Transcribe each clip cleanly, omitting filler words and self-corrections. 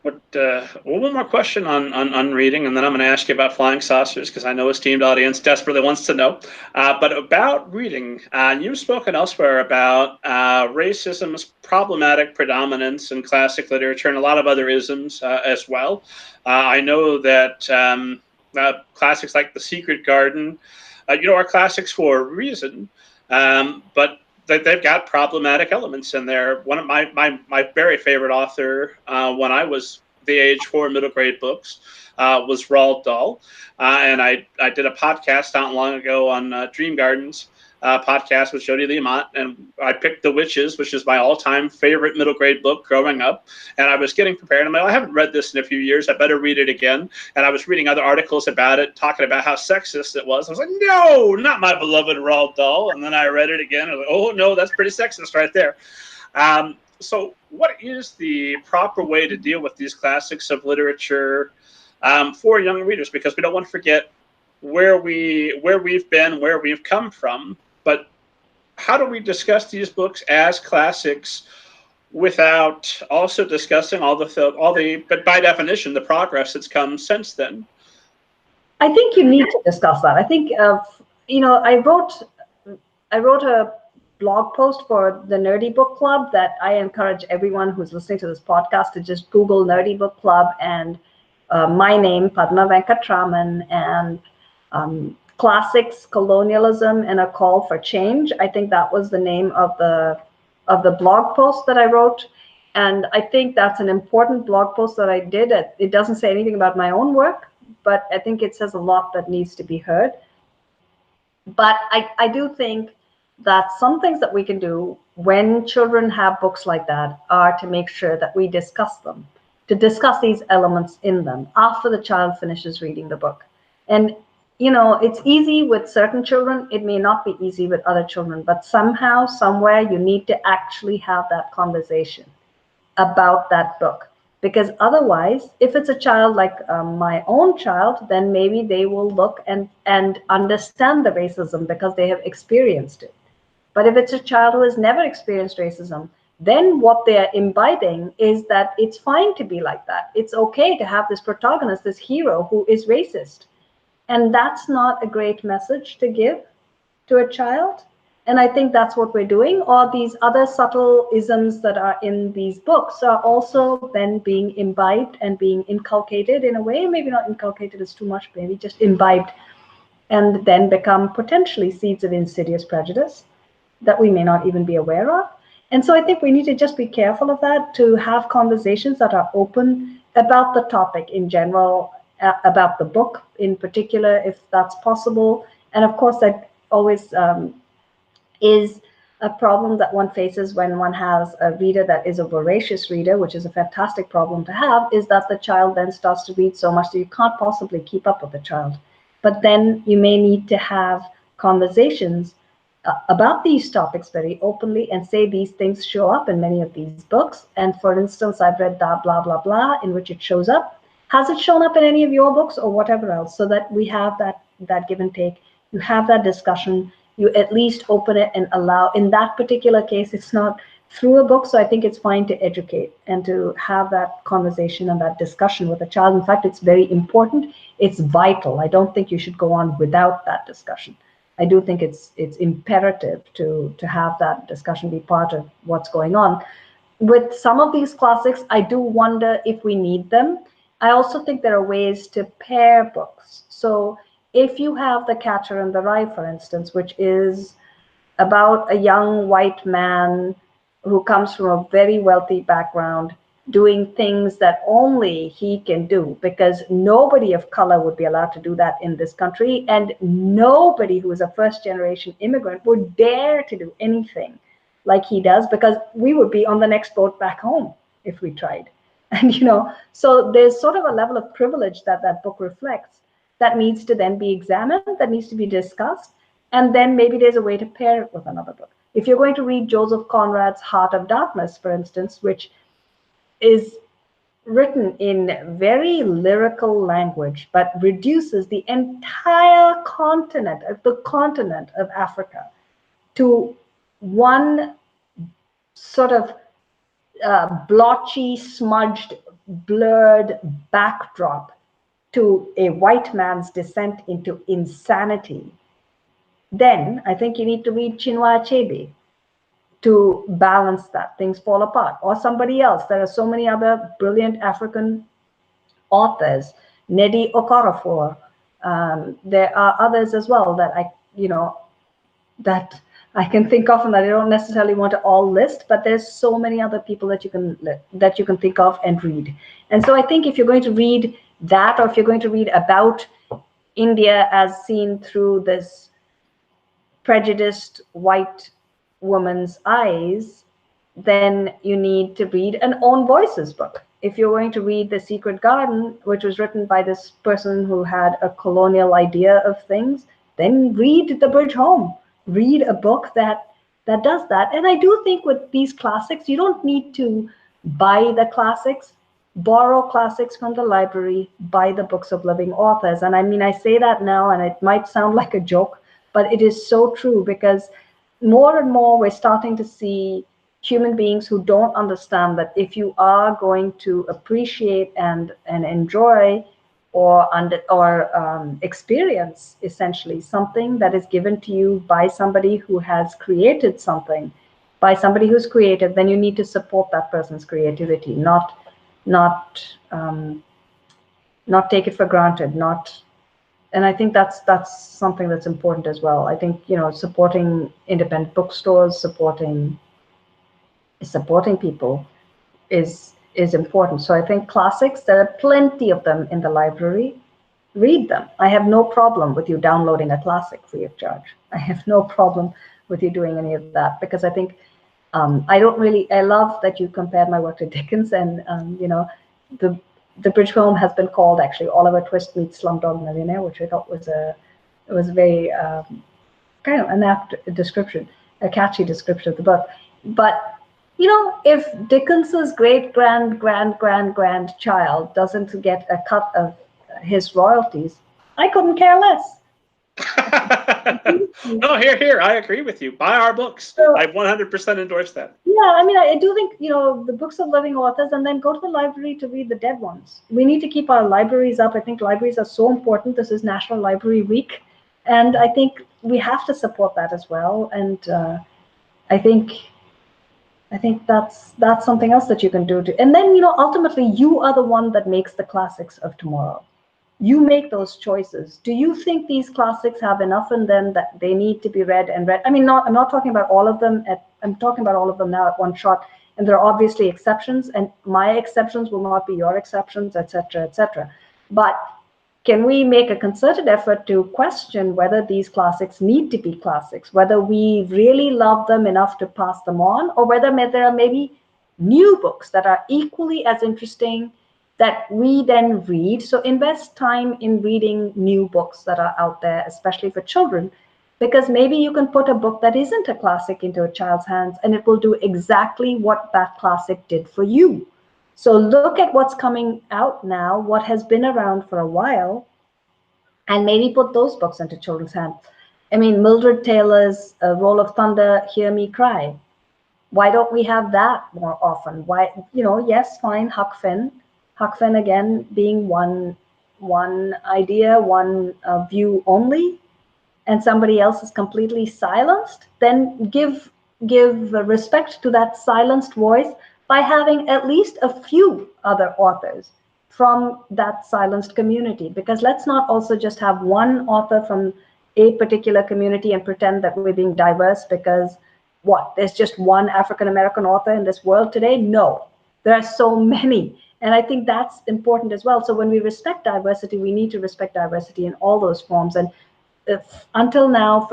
One more question on reading, and then I'm going to ask you about flying saucers because I know esteemed audience desperately wants to know. But about reading, you've spoken elsewhere about racism's problematic predominance in classic literature and a lot of other isms as well. I know that classics like The Secret Garden, are classics for a reason, but they've got problematic elements in there. One of my very favorite author when I was the age for middle grade books was Roald Dahl, and I did a podcast not long ago on Dream Gardens podcast with Jody Limont, and I picked The Witches, which is my all-time favorite middle grade book growing up. And I was getting prepared. I'm like, I haven't read this in a few years. I better read it again. And I was reading other articles about it, talking about how sexist it was. I was like, no, not my beloved Roald Dahl. And then I read it again. I was like, oh no, that's pretty sexist right there. So what is the proper way to deal with these classics of literature for young readers? Because we don't want to forget where we've been, where we've come from. But how do we discuss these books as classics without also discussing but by definition, the progress that's come since then? I think you need to discuss that. I think, I wrote a blog post for the Nerdy Book Club that I encourage everyone who's listening to this podcast to just Google Nerdy Book Club and my name, Padma Venkatraman, and Classics, Colonialism, and a Call for Change. I think that was the name of the blog post that I wrote. And I think that's an important blog post that I did. It doesn't say anything about my own work, but I think it says a lot that needs to be heard. But I do think that some things that we can do when children have books like that are to make sure that we discuss them, to discuss these elements in them after the child finishes reading the book. And it's easy with certain children. It may not be easy with other children, but somehow, somewhere, you need to actually have that conversation about that book. Because otherwise, if it's a child like my own child, then maybe they will look and understand the racism because they have experienced it. But if it's a child who has never experienced racism, then what they're imbibing is that it's fine to be like that. It's okay to have this protagonist, this hero who is racist. And that's not a great message to give to a child. And I think that's what we're doing. Or these other subtle isms that are in these books are also then being imbibed and being inculcated in a way. Maybe not inculcated is too much, maybe just imbibed, and then become potentially seeds of insidious prejudice that we may not even be aware of. And so I think we need to just be careful of that, to have conversations that are open about the topic in general, about the book in particular, if that's possible. And of course, that always is a problem that one faces when one has a reader that is a voracious reader, which is a fantastic problem to have, is that the child then starts to read so much that you can't possibly keep up with the child. But then you may need to have conversations about these topics very openly and say these things show up in many of these books. And for instance, I've read that blah, blah, blah, in which it shows up. Has it shown up in any of your books or whatever else? So that we have that give and take. You have that discussion. You at least open it and allow. In that particular case, it's not through a book. So I think it's fine to educate and to have that conversation and that discussion with a child. In fact, it's very important. It's vital. I don't think you should go on without that discussion. I do think it's imperative to have that discussion be part of what's going on. With some of these classics, I do wonder if we need them. I also think there are ways to pair books. So if you have The Catcher in the Rye, for instance, which is about a young white man who comes from a very wealthy background, doing things that only he can do, because nobody of color would be allowed to do that in this country, and nobody who is a first-generation immigrant would dare to do anything like he does, because we would be on the next boat back home if we tried. And so there's sort of a level of privilege that book reflects that needs to then be examined, that needs to be discussed, and then maybe there's a way to pair it with another book. If you're going to read Joseph Conrad's Heart of Darkness, for instance, which is written in very lyrical language, but reduces the entire continent of Africa to one sort of blotchy, smudged, blurred backdrop to a white man's descent into insanity, then I think you need to read Chinua Achebe to balance that. Things fall apart. Or somebody else. There are so many other brilliant African authors. Nnedi Okorafor. There are others as well that that I can think of and that I don't necessarily want to all list, but there's so many other people that you can think of and read. And so I think if you're going to read that, or if you're going to read about India as seen through this prejudiced white woman's eyes, then you need to read an Own Voices book. If you're going to read The Secret Garden, which was written by this person who had a colonial idea of things, then read The Bridge Home. Read a book that does that. And I do think with these classics, you don't need to buy the classics. Borrow classics from the library, buy the books of living authors. And I mean, I say that now, and it might sound like a joke, but it is so true, because more and more we're starting to see human beings who don't understand that if you are going to appreciate and enjoy or experience essentially something that is given to you by somebody who has created something, by somebody who's creative, then you need to support that person's creativity, not take it for granted, and I think that's something that's important as well. I think, supporting independent bookstores, supporting people is important. So I think classics, there are plenty of them in the library. Read them. I have no problem with you downloading a classic free of charge. I have no problem with you doing any of that, because I think I love that you compared my work to Dickens, and the Bridge Home has been called actually Oliver Twist meets Slumdog Millionaire, which I thought was a very kind of an apt description, a catchy description of the book. But if Dickens's great-grand-grand-grand-grandchild doesn't get a cut of his royalties, I couldn't care less. No, here, I agree with you. Buy our books. So, I 100% endorse that. Yeah, I mean, I do think, the books of living authors, and then go to the library to read the dead ones. We need to keep our libraries up. I think libraries are so important. This is National Library Week, and I think we have to support that as well. And I think that's something else that you can do. And then, ultimately, you are the one that makes the classics of tomorrow. You make those choices. Do you think these classics have enough in them that they need to be read and read? I mean, I'm not talking about all of them. I'm talking about all of them now at one shot. And there are obviously exceptions, and my exceptions will not be your exceptions, et cetera, et cetera. But can we make a concerted effort to question whether these classics need to be classics, whether we really love them enough to pass them on, or whether there are maybe new books that are equally as interesting that we then read? So invest time in reading new books that are out there, especially for children, because maybe you can put a book that isn't a classic into a child's hands, and it will do exactly what that classic did for you. So look at what's coming out now, what has been around for a while, and maybe put those books into children's hands. I mean, Mildred Taylor's Roll of Thunder, Hear Me Cry. Why don't we have that more often? Why, yes, fine, Huck Finn again being one idea, one view only, and somebody else is completely silenced, then give respect to that silenced voice by having at least a few other authors from that silenced community. Because let's not also just have one author from a particular community and pretend that we're being diverse because there's just one African-American author in this world today? No, there are so many. And I think that's important as well. So when we respect diversity, we need to respect diversity in all those forms. And until now,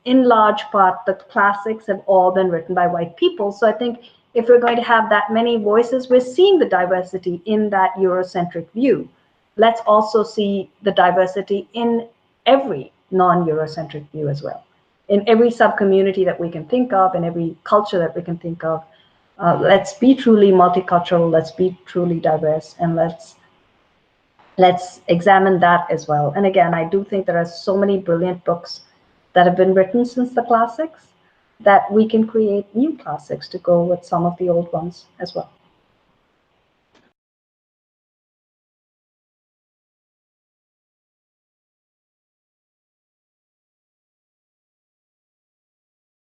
in large part, the classics have all been written by white people. So I think if we're going to have that many voices, we're seeing the diversity in that Eurocentric view. Let's also see the diversity in every non-Eurocentric view as well, in every sub-community that we can think of, in every culture that we can think of. Let's be truly multicultural, let's be truly diverse, and let's examine that as well. And again, I do think there are so many brilliant books that have been written since the classics, that we can create new classics to go with some of the old ones as well.